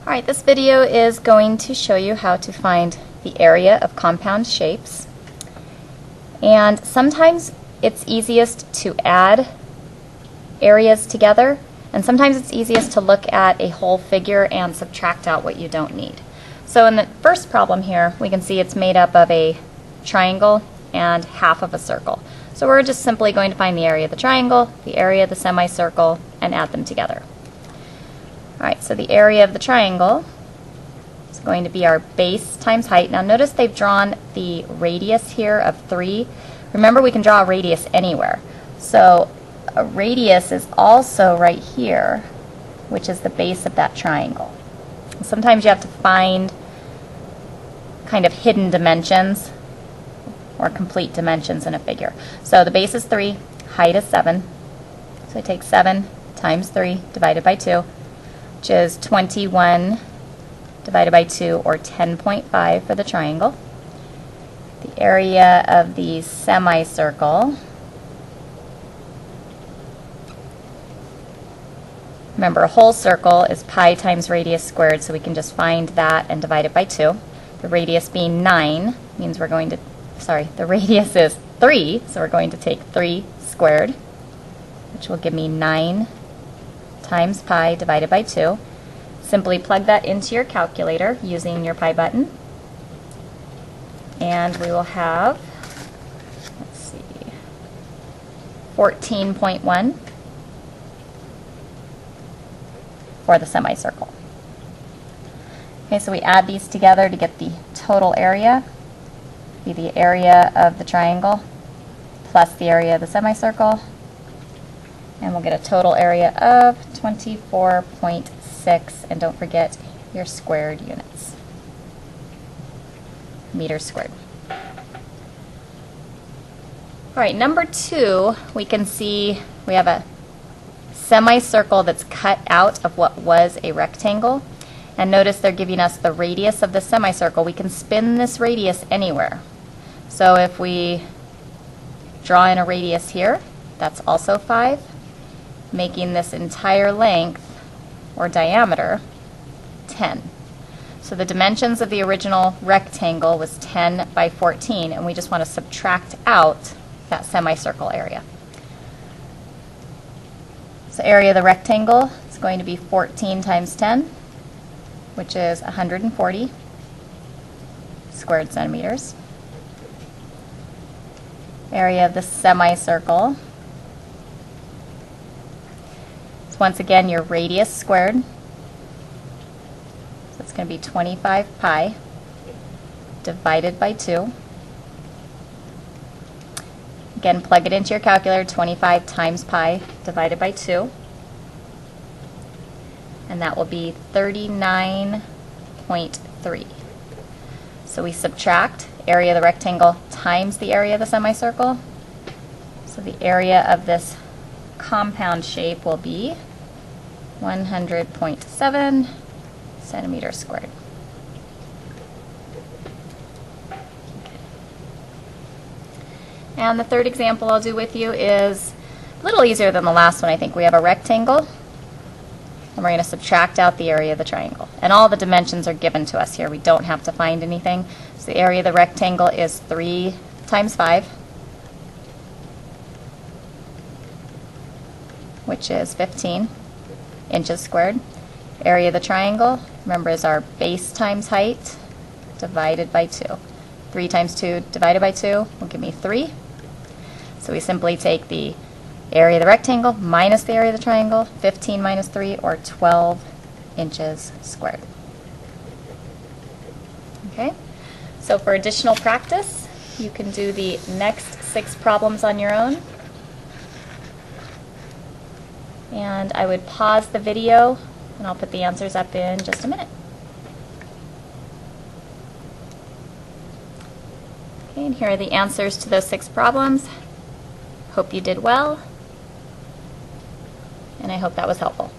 Alright, this video is going to show you how to find the area of compound shapes. And sometimes it's easiest to add areas together, and sometimes it's easiest to look at a whole figure and subtract out what you don't need. So in the first problem here, we can see it's made up of a triangle and half of a circle. So we're just simply going to find the area of the triangle, the area of the semicircle, and add them together. Alright, so the area of the triangle is going to be our base times height. Now notice they've drawn the radius here of 3. Remember, we can draw a radius anywhere. So a radius is also right here, which is the base of that triangle. Sometimes you have to find kind of hidden dimensions or complete dimensions in a figure. So the base is 3, height is 7. So I take 7 times 3 divided by 2, which is 21 divided by 2, or 10.5 for the triangle. The area of the semicircle, remember, a whole circle is pi times radius squared, so we can just find that and divide it by 2. The radius being 9 means we're going to, the radius is 3, so we're going to take 3 squared, which will give me 9 times pi divided by 2. Simply plug that into your calculator using your pi button, and we will have, let's see, 14.1 for the semicircle. Okay, so we add these together to get the total area, be the area of the triangle plus the area of the semicircle, and we'll get a total area of 24.6, and don't forget your squared units, meters squared. Alright, number 2, we can see we have a semicircle that's cut out of what was a rectangle, and notice they're giving us the radius of the semicircle. We can spin this radius anywhere. So if we draw in a radius here, that's also 5, making this entire length or diameter 10. So the dimensions of the original rectangle was 10 by 14, and we just want to subtract out that semicircle area. So area of the rectangle is going to be 14 times 10, which is 140 squared centimeters. Area of the semicircle, once again, your radius squared, so it's going to be 25 pi divided by 2. Again, plug it into your calculator, 25 times pi divided by 2, and that will be 39.3. So we subtract area of the rectangle times the area of the semicircle, so the area of this compound shape will be 100.7 centimeters squared. And the third example I'll do with you is a little easier than the last one, I think. We have a rectangle, and we're going to subtract out the area of the triangle. And all the dimensions are given to us here. We don't have to find anything. So the area of the rectangle is 3 times 5, which is 15 inches squared. Area of the triangle, remember, is our base times height divided by 2. 3 times 2 divided by 2 will give me 3. So we simply take the area of the rectangle minus the area of the triangle, 15 minus 3, or 12 inches squared. Okay, so for additional practice, you can do the next 6 problems on your own. And I would pause the video, and I'll put the answers up in just a minute. Okay, and here are the answers to those 6 problems. Hope you did well, and I hope that was helpful.